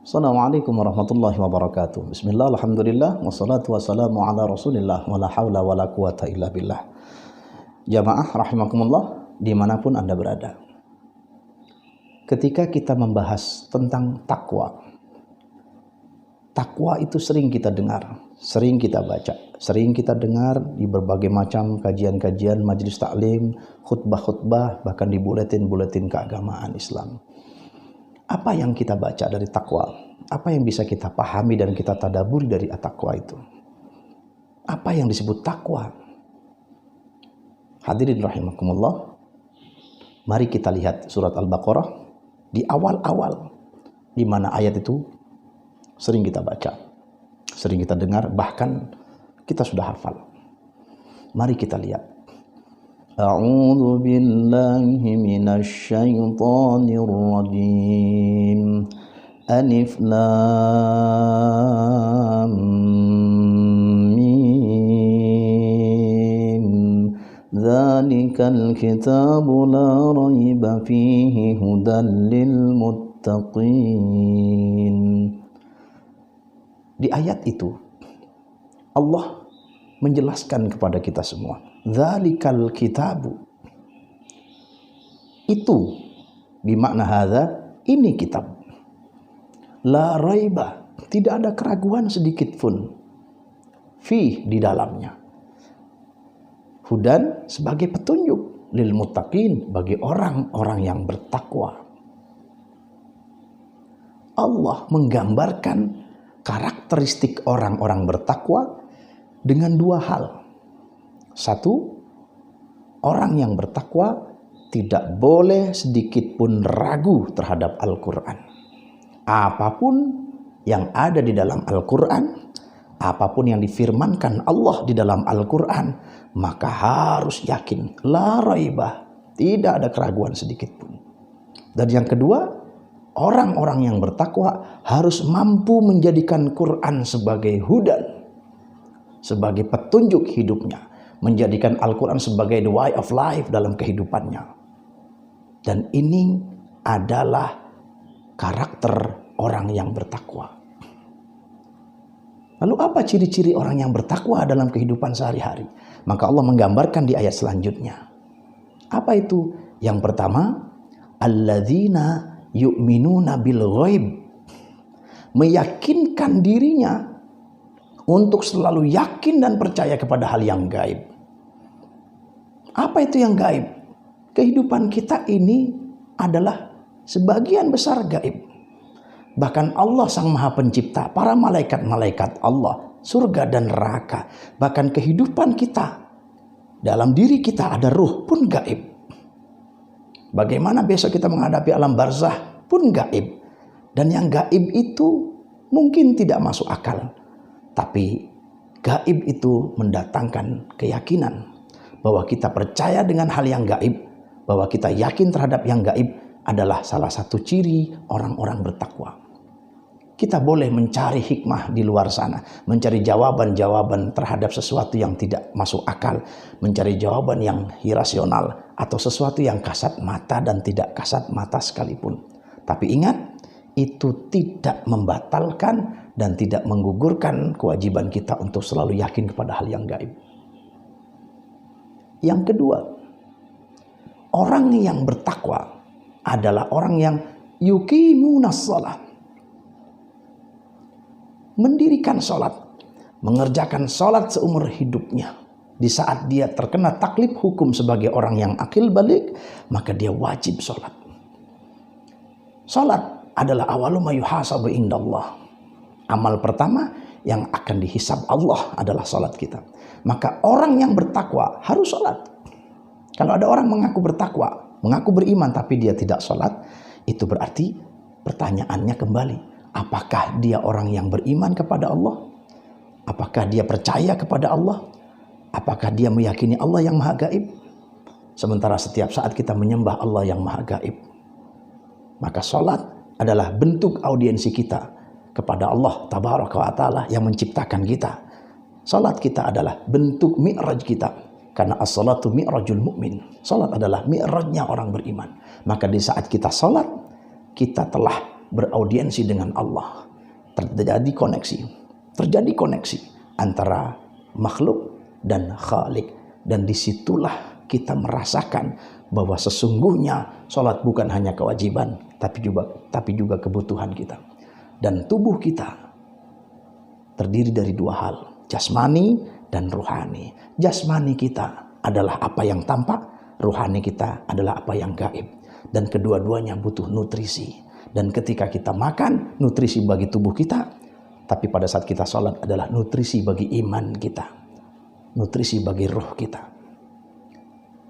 Assalamualaikum warahmatullahi wabarakatuh. Bismillah, alhamdulillah, wassalatu wassalamu ala rasulillah, wala hawla wala quwata illa billah. Jamaah rahimakumullah, dimanapun Anda berada. Ketika kita membahas tentang takwa itu sering kita dengar, sering kita baca, sering kita dengar di berbagai macam kajian-kajian, majelis taklim, khutbah-khutbah, bahkan di buletin-buletin keagamaan Islam. Apa yang kita baca dari takwa? Apa yang bisa kita pahami dan kita tadaburi dari takwa itu? Apa yang disebut takwa? Hadirin rahimakumullah, mari kita lihat surat Al-Baqarah di awal-awal, di mana ayat itu sering kita baca, sering kita dengar, bahkan kita sudah hafal. Mari kita lihat. A'udzu billahi minasy syaithanir rajim. Alif lam mim. Dzalikal kitabu la raiba fihi hudan lil muttaqin. Di ayat itu Allah menjelaskan kepada kita semua, dzalikal kitabu, itu bimakna hadza, ini kitab, la raiba, tidak ada keraguan sedikit pun, fi, di dalamnya, hudan, sebagai petunjuk, lil muttaqin, bagi orang-orang yang bertakwa. Allah menggambarkan karakteristik orang-orang bertakwa dengan dua hal. Satu, orang yang bertakwa tidak boleh sedikit pun ragu terhadap Al-Quran. Apapun yang ada di dalam Al-Quran, apapun yang difirmankan Allah di dalam Al-Quran, maka harus yakin, la raibah, tidak ada keraguan sedikit pun. Dan yang kedua, orang-orang yang bertakwa harus mampu menjadikan Quran sebagai hudan, sebagai petunjuk hidupnya, menjadikan Al-Quran sebagai the way of life dalam kehidupannya. Dan ini adalah karakter orang yang bertakwa. Lalu apa ciri-ciri orang yang bertakwa dalam kehidupan sehari-hari? Maka Allah menggambarkan di ayat selanjutnya. Apa itu? Yang pertama, alladzina yu'minuna bil ghaib, meyakinkan dirinya untuk selalu yakin dan percaya kepada hal yang gaib. Apa itu yang gaib? Kehidupan kita ini adalah sebagian besar gaib. Bahkan Allah Sang Maha Pencipta, para malaikat-malaikat Allah, surga dan neraka, bahkan kehidupan kita, dalam diri kita ada ruh pun gaib. Bagaimana besok kita menghadapi alam barzah pun gaib. Dan yang gaib itu mungkin tidak masuk akal. Tapi gaib itu mendatangkan keyakinan bahwa kita percaya dengan hal yang gaib, bahwa kita yakin terhadap yang gaib adalah salah satu ciri orang-orang bertakwa. Kita boleh mencari hikmah di luar sana, mencari jawaban-jawaban terhadap sesuatu yang tidak masuk akal, mencari jawaban yang irasional atau sesuatu yang kasat mata dan tidak kasat mata sekalipun. Tapi ingat, itu tidak membatalkan dan tidak menggugurkan kewajiban kita untuk selalu yakin kepada hal yang gaib. Yang kedua, orang yang bertakwa adalah orang yang yuqimunas shalah, mendirikan sholat, mengerjakan sholat seumur hidupnya. Di saat dia terkena taklif hukum sebagai orang yang akil balik, maka dia wajib sholat. Sholat adalah awalu ma yuhasabu indallah. Amal pertama yang akan dihisab Allah adalah sholat kita. Maka orang yang bertakwa harus sholat. Kalau ada orang mengaku bertakwa, mengaku beriman tapi dia tidak sholat, itu berarti pertanyaannya kembali, apakah dia orang yang beriman kepada Allah? Apakah dia percaya kepada Allah? Apakah dia meyakini Allah yang maha gaib? Sementara setiap saat kita menyembah Allah yang maha gaib. Maka sholat adalah bentuk audiensi kita kepada Allah tabaraka wa ta'ala yang menciptakan kita. Salat kita adalah bentuk mi'raj kita, karena as-salatu mi'rajul mu'min. Salat adalah mi'rajnya orang beriman. Maka di saat kita salat, kita telah beraudiensi dengan Allah, terjadi koneksi antara makhluk dan Khalik. Dan disitulah kita merasakan bahwa sesungguhnya sholat bukan hanya kewajiban, tapi juga kebutuhan kita. Dan tubuh kita terdiri dari dua hal, jasmani dan rohani. Jasmani kita adalah apa yang tampak, rohani kita adalah apa yang gaib. Dan kedua-duanya butuh nutrisi. Dan ketika kita makan, nutrisi bagi tubuh kita. Tapi pada saat kita sholat adalah nutrisi bagi iman kita, nutrisi bagi roh kita.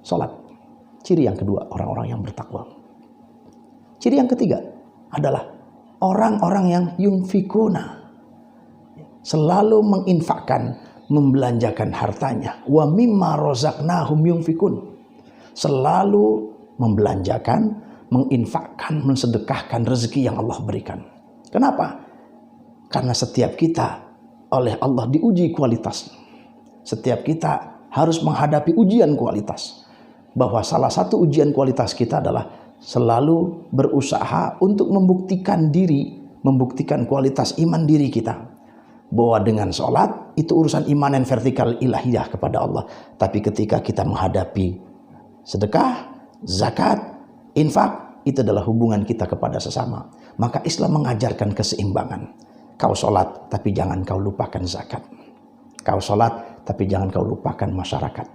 Sholat, ciri yang kedua orang-orang yang bertakwa. Ciri yang ketiga adalah orang-orang yang yunfikuna, selalu menginfakkan, membelanjakan hartanya. Wa mimma rozaqnahum yunfikun, selalu membelanjakan, menginfakkan, mensedekahkan rezeki yang Allah berikan. Kenapa? Karena setiap kita oleh Allah diuji kualitas. Setiap kita harus menghadapi ujian kualitas. Bahwa salah satu ujian kualitas kita adalah selalu berusaha untuk membuktikan kualitas iman diri kita. Bahwa dengan sholat itu urusan imanan vertikal ilahiyah kepada Allah. Tapi ketika kita menghadapi sedekah, zakat, infak, itu adalah hubungan kita kepada sesama. Maka Islam mengajarkan keseimbangan. Kau sholat tapi jangan kau lupakan zakat. Kau sholat tapi jangan kau lupakan masyarakat.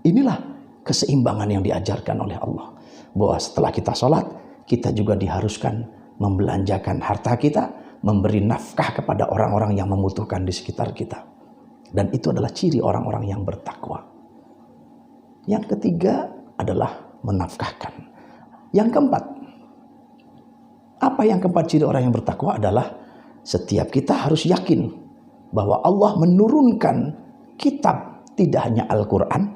Inilah keseimbangan yang diajarkan oleh Allah. Bahwa setelah kita sholat, kita juga diharuskan membelanjakan harta kita, memberi nafkah kepada orang-orang yang membutuhkan di sekitar kita. Dan itu adalah ciri orang-orang yang bertakwa. Yang ketiga adalah menafkahkan. Yang keempat, apa yang keempat ciri orang yang bertakwa adalah setiap kita harus yakin bahwa Allah menurunkan kitab, tidak hanya Al-Quran,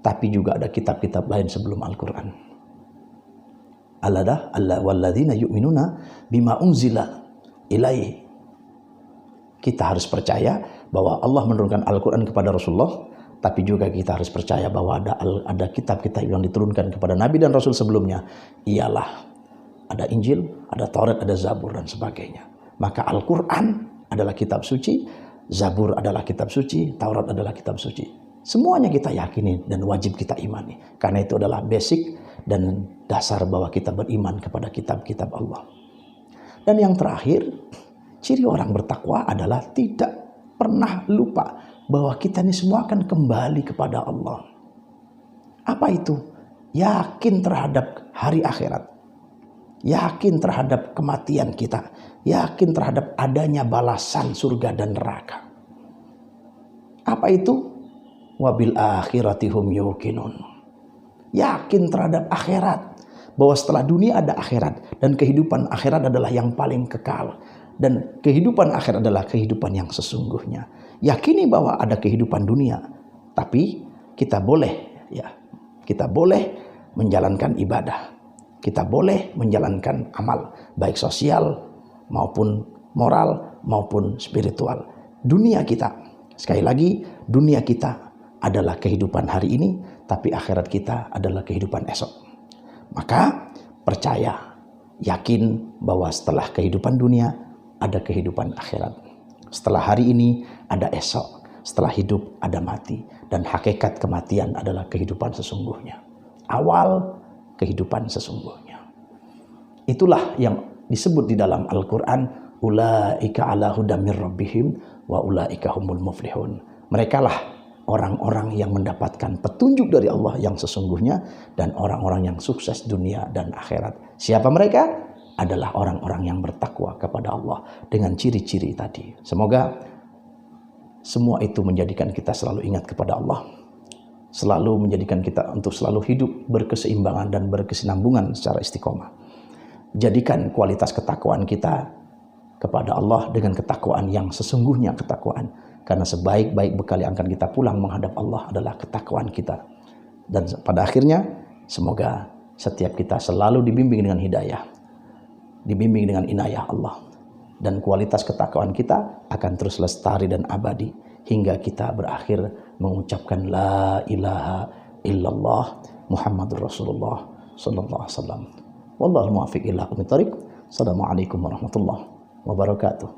tapi juga ada kitab-kitab lain sebelum Al-Quran. Allah walladzina yu'minuna bima unzila ilaihi. Kita harus percaya bahwa Allah menurunkan Al-Quran kepada Rasulullah, tapi juga kita harus percaya bahwa ada kitab-kitab yang diturunkan kepada Nabi dan Rasul sebelumnya. Ialah ada Injil, ada Taurat, ada Zabur dan sebagainya. Maka Al-Quran adalah kitab suci, Zabur adalah kitab suci, Taurat adalah kitab suci. Semuanya kita yakini dan wajib kita imani. Karena itu adalah basic dan dasar bahwa kita beriman kepada kitab-kitab Allah. Dan yang terakhir, ciri orang bertakwa adalah tidak pernah lupa bahwa kita ini semua akan kembali kepada Allah. Apa itu? Yakin terhadap hari akhirat. Yakin terhadap kematian kita. Yakin terhadap adanya balasan surga dan neraka. Apa itu? Wabil akhirati hum yuqinun. Yakin terhadap akhirat, bahwa setelah dunia ada akhirat, dan kehidupan akhirat adalah yang paling kekal, dan kehidupan akhirat adalah kehidupan yang sesungguhnya. Yakini bahwa ada kehidupan dunia, tapi kita boleh menjalankan ibadah, kita boleh menjalankan amal, baik sosial maupun moral maupun spiritual. Dunia kita, sekali lagi, dunia kita adalah kehidupan hari ini, tapi akhirat kita adalah kehidupan esok. Maka percaya, yakin bahwa setelah kehidupan dunia ada kehidupan akhirat. Setelah hari ini ada esok, setelah hidup ada mati, dan hakikat kematian adalah kehidupan sesungguhnya. Awal kehidupan sesungguhnya. Itulah yang disebut di dalam Al-Quran, ulaika ala hudam mir rabbihim wa ulaika humul muflihun. Merekalah orang-orang yang mendapatkan petunjuk dari Allah yang sesungguhnya, dan orang-orang yang sukses dunia dan akhirat. Siapa mereka? Adalah orang-orang yang bertakwa kepada Allah dengan ciri-ciri tadi. Semoga semua itu menjadikan kita selalu ingat kepada Allah, selalu menjadikan kita untuk selalu hidup berkeseimbangan dan berkesinambungan secara istiqomah. Jadikan kualitas ketakwaan kita kepada Allah dengan ketakwaan yang sesungguhnya ketakwaan. Karena sebaik-baik bekal yang akan kita pulang menghadap Allah adalah ketakwaan kita. Dan pada akhirnya, semoga setiap kita selalu dibimbing dengan hidayah, dibimbing dengan inayah Allah. Dan kualitas ketakwaan kita akan terus lestari dan abadi hingga kita berakhir mengucapkan la ilaha illallah Muhammadur Rasulullah sallallahu alaihi wasallam. Wallahu muwaffiq ila aqwamit thoriq. Assalamualaikum warahmatullahi wabarakatuh.